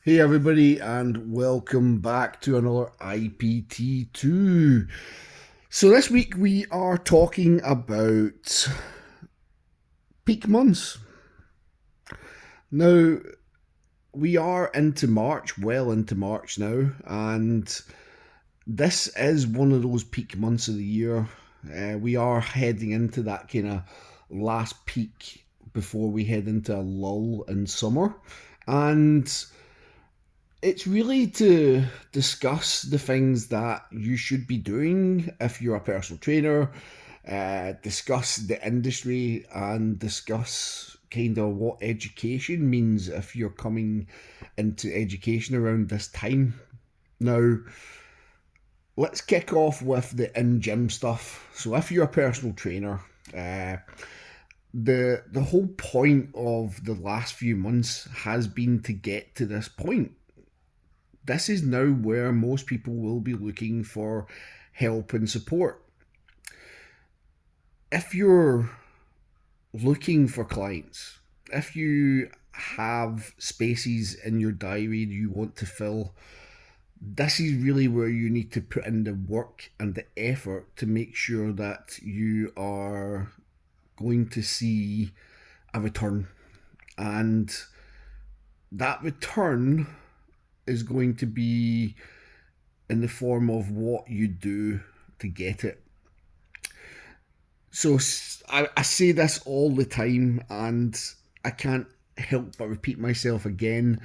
Hey everybody, and welcome back to another IPT2. So this week we are talking about peak months. Now we are into March, well into March now, and this is one of those peak months of the year. We are heading into that kind of last peak before we head into a lull in summer, and it's really to discuss the things that you should be doing if you're a personal trainer, discuss the industry, and discuss kind of what education means if you're coming into education around this time. Now, let's kick off with the in gym stuff. So, if you're a personal trainer, uh, the whole point of the last few months has been to get to this point. This is now where most people will be looking for help and support. If you're looking for clients, if you have spaces in your diary you want to fill, this is really where you need to put in the work and the effort to make sure that you are going to see a return. And that return is going to be in the form of what you do to get it. So I say this all the time, and I can't help but repeat myself again.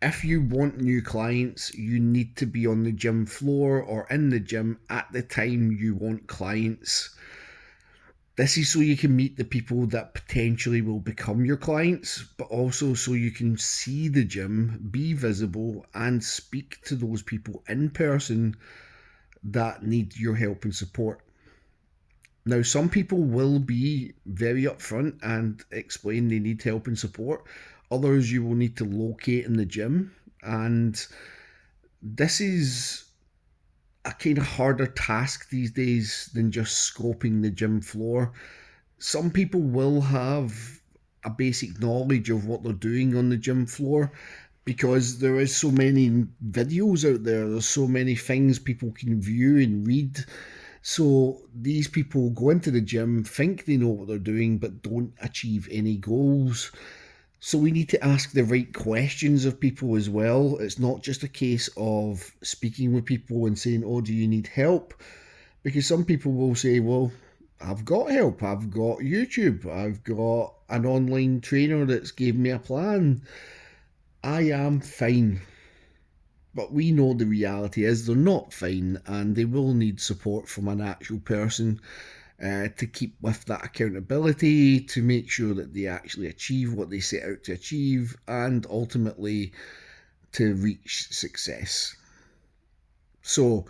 If you want new clients, you need to be on the gym floor or in the gym at the time you want clients. This is so you can meet the people that potentially will become your clients, but also so you can see the gym, be visible, and speak to those people in person that need your help and support. Now, some people will be very upfront and explain they need help and support. Others you will need to locate in the gym. And this is a kind of harder task these days than just scoping the gym floor. Some people will have a basic knowledge of what they're doing on the gym floor because there is so many videos out there. There's so many things people can view and read. So these people go into the gym, think they know what they're doing, but don't achieve any goals. So we need to ask the right questions of people as well. It's not just a case of speaking with people and saying, "Oh, do you need help?" Because some people will say, "Well, I've got help. I've got YouTube. I've got an online trainer that's gave me a plan. I am fine." But we know the reality is they're not fine and they will need support from an actual person to keep with that accountability, to make sure that they actually achieve what they set out to achieve, and ultimately to reach success. So,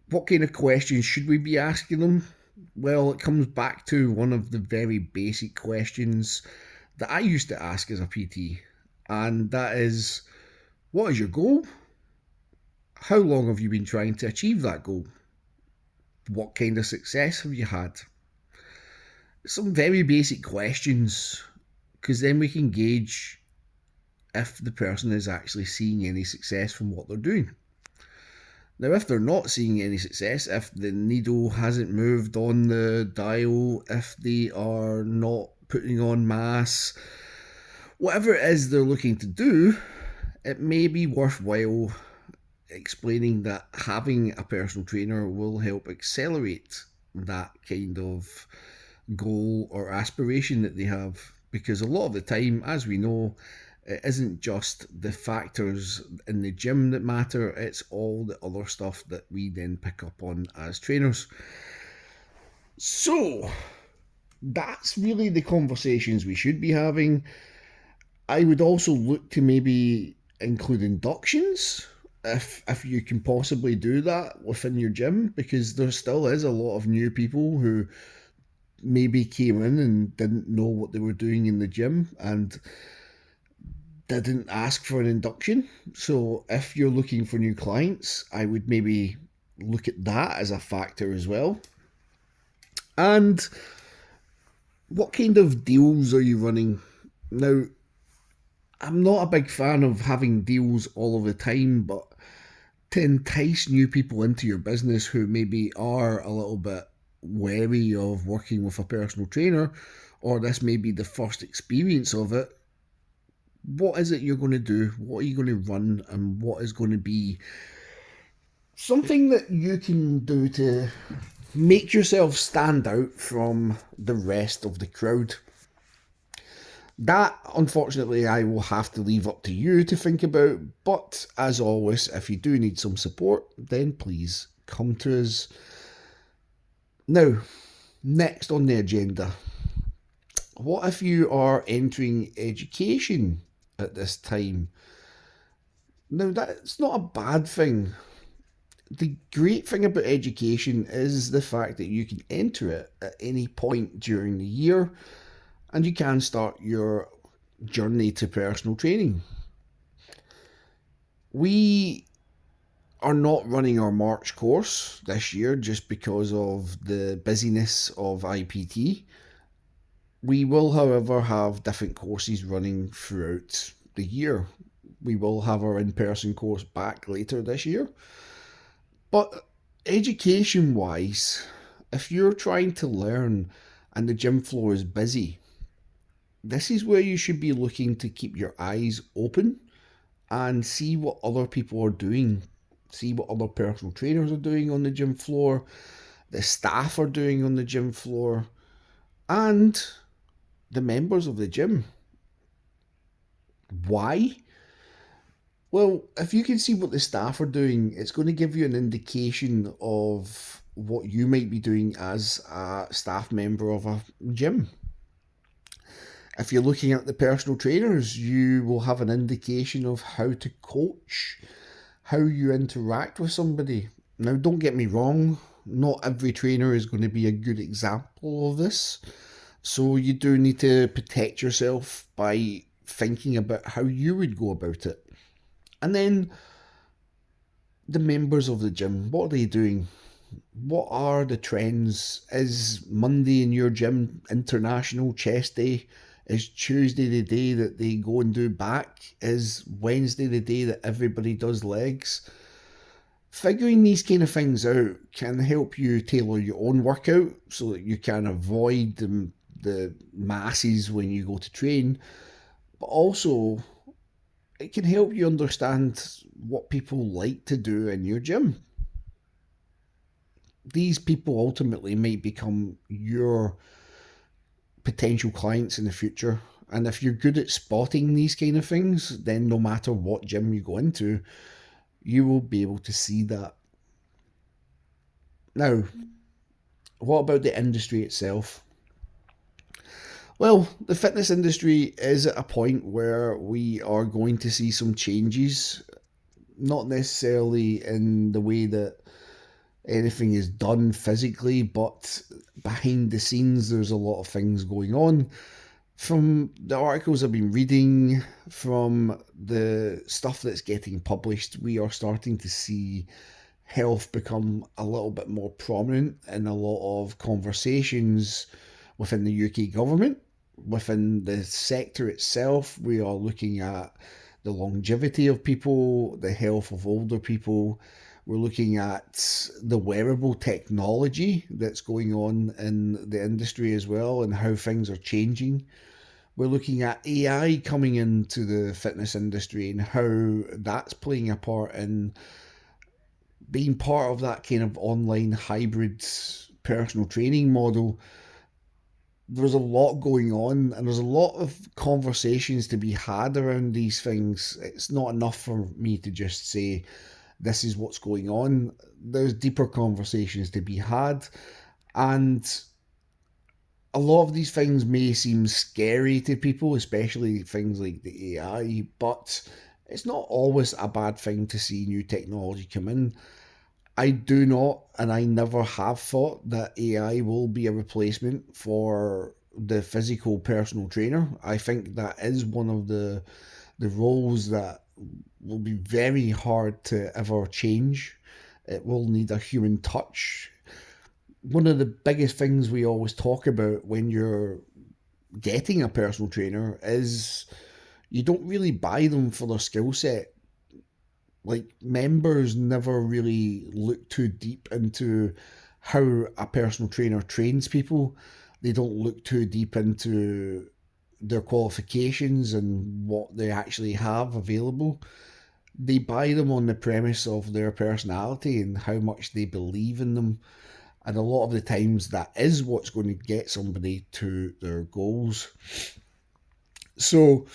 what kind of questions should we be asking them? Well, it comes back to one of the very basic questions that I used to ask as a PT, and that is, what is your goal? How long have you been trying to achieve that goal? What kind of success have you had? Some very basic questions, because then we can gauge if the person is actually seeing any success from what they're doing. Now, if they're not seeing any success, if the needle hasn't moved on the dial, if they are not putting on mass, whatever it is they're looking to do, it may be worthwhile explaining that having a personal trainer will help accelerate that kind of goal or aspiration that they have. Because a lot of the time, as we know, it isn't just the factors in the gym that matter, it's all the other stuff that we then pick up on as trainers. So, that's really the conversations we should be having. I would also look to maybe include inductions if you can possibly do that within your gym, because there still is a lot of new people who maybe came in and didn't know what they were doing in the gym and didn't ask for an induction. So if you're looking for new clients, I would maybe look at that as a factor as well. And what kind of deals are you running? Now, I'm not a big fan of having deals all of the time, but to entice new people into your business who maybe are a little bit wary of working with a personal trainer, or this may be the first experience of it, what is it you're going to do? What are you going to run? And what is going to be something that you can do to make yourself stand out from the rest of the crowd? That, unfortunately, I will have to leave up to you to think about. But as always, if you do need some support, then please come to us. Now, next on the agenda, what if you are entering education at this time? Now, that's not a bad thing. The great thing about education is the fact that you can enter it at any point during the year and you can start your journey to personal training. We are not running our March course this year just because of the busyness of IPT. We will, however, have different courses running throughout the year. We will have our in-person course back later this year. But education wise, if you're trying to learn and the gym floor is busy, this is where you should be looking to keep your eyes open and see what other people are doing. See what other personal trainers are doing on the gym floor, the staff are doing on the gym floor, and the members of the gym. Why? Well, if you can see what the staff are doing, it's going to give you an indication of what you might be doing as a staff member of a gym. If you're looking at the personal trainers, you will have an indication of how to coach, how you interact with somebody. Now, don't get me wrong, not every trainer is going to be a good example of this. So you do need to protect yourself by thinking about how you would go about it. And then the members of the gym, what are they doing? What are the trends? Is Monday in your gym International Chest Day? Is Tuesday the day that they go and do back? Is Wednesday the day that everybody does legs? Figuring these kind of things out can help you tailor your own workout so that you can avoid the masses when you go to train, but also it can help you understand what people like to do in your gym. These people ultimately might become your potential clients in the future. And if you're good at spotting these kind of things, then no matter what gym you go into, you will be able to see that. Now, what about the industry itself? Well, the fitness industry is at a point where we are going to see some changes, not necessarily in the way that anything is done physically, but behind the scenes, there's a lot of things going on. From the articles I've been reading, from the stuff that's getting published, we are starting to see health become a little bit more prominent in a lot of conversations within the UK government. Within the sector itself, we are looking at the longevity of people, the health of older people. We're looking at the wearable technology that's going on in the industry as well and how things are changing. We're looking at AI coming into the fitness industry and how that's playing a part in being part of that kind of online hybrid personal training model. There's a lot going on and there's a lot of conversations to be had around these things. It's not enough for me to just say this is what's going on. There's deeper conversations to be had, and a lot of these things may seem scary to people, especially things like the AI, but it's not always a bad thing to see new technology come in. I do not, and I never have thought that AI will be a replacement for the physical personal trainer. I think that is one of the roles that will be very hard to ever change. It will need a human touch. One of the biggest things we always talk about when you're getting a personal trainer is You don't really buy them for their skill set. Like, members never really look too deep into how a personal trainer trains people. They don't look too deep into their qualifications and what they actually have available. They buy them on the premise of their personality and how much they believe in them. And a lot of the times, that is what's going to get somebody to their goals. So,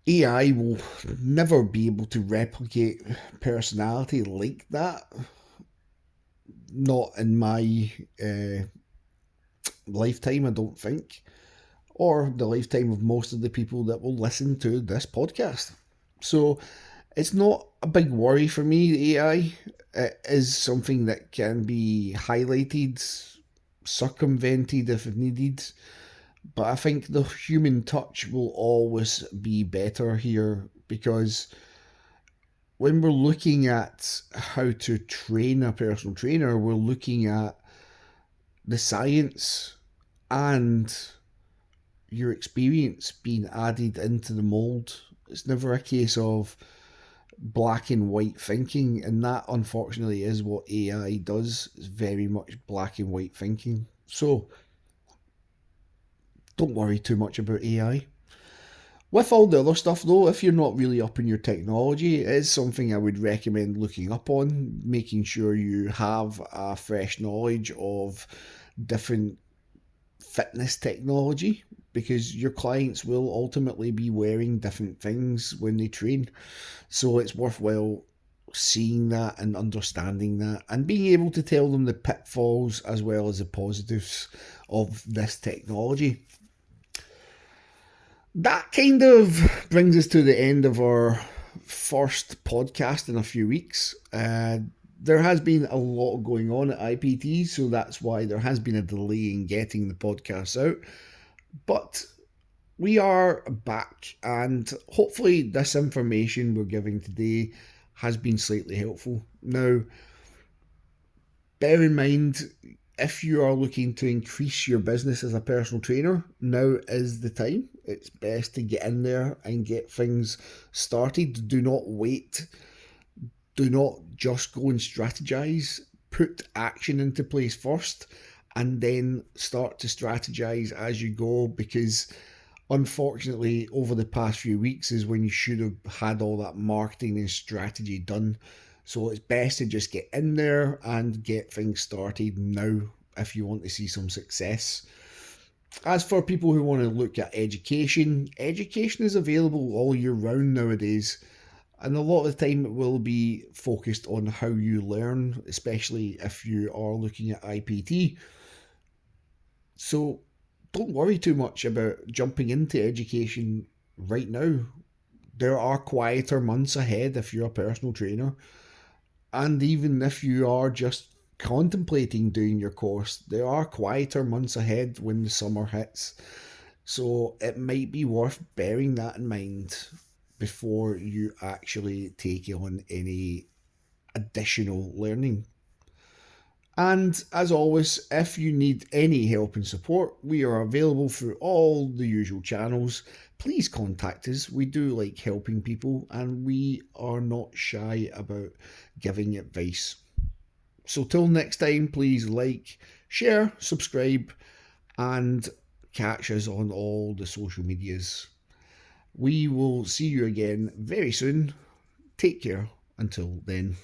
AI will never be able to replicate personality like that. Not in my lifetime, I don't think, or the lifetime of most of the people that will listen to this podcast. So it's not a big worry for me, the AI. It is something that can be highlighted, circumvented if needed. But I think the human touch will always be better here, because when we're looking at how to train a personal trainer, we're looking at the science and your experience being added into the mold. It's never a case of black and white thinking, and that unfortunately is what AI does. It's very much black and white thinking. So don't worry too much about AI. With all the other stuff though, if you're not really up in your technology, it is something I would recommend looking up on, making sure you have a fresh knowledge of different fitness technology, because your clients will ultimately be wearing different things when they train. So it's worthwhile seeing that and understanding that and being able to tell them the pitfalls as well as the positives of this technology. That kind of brings us to the end of our first podcast in a few weeks. There has been a lot going on at IPT, so that's why there has been a delay in getting the podcast out. But we are back, and hopefully, this information we're giving today has been slightly helpful. Now, bear in mind, if you are looking to increase your business as a personal trainer, now is the time. It's best to get in there and get things started. Do not wait. Do not just go and strategize. Put action into place first and then start to strategize as you go, because unfortunately, over the past few weeks is when you should have had all that marketing and strategy done. So it's best to just get in there and get things started now if you want to see some success. As for people who want to look at education, education is available all year round nowadays. And a lot of the time it will be focused on how you learn, especially if you are looking at IPT. So don't worry too much about jumping into education right now. There are quieter months ahead if you're a personal trainer. And even if you are just contemplating doing your course, there are quieter months ahead when the summer hits. So it might be worth bearing that in mind before you actually take on any additional learning. And as always, if you need any help and support, we are available through all the usual channels. Please contact us. We do like helping people and we are not shy about giving advice. So till next time, please like, share, subscribe, and catch us on all the social medias. We will see you again very soon. Take care until then.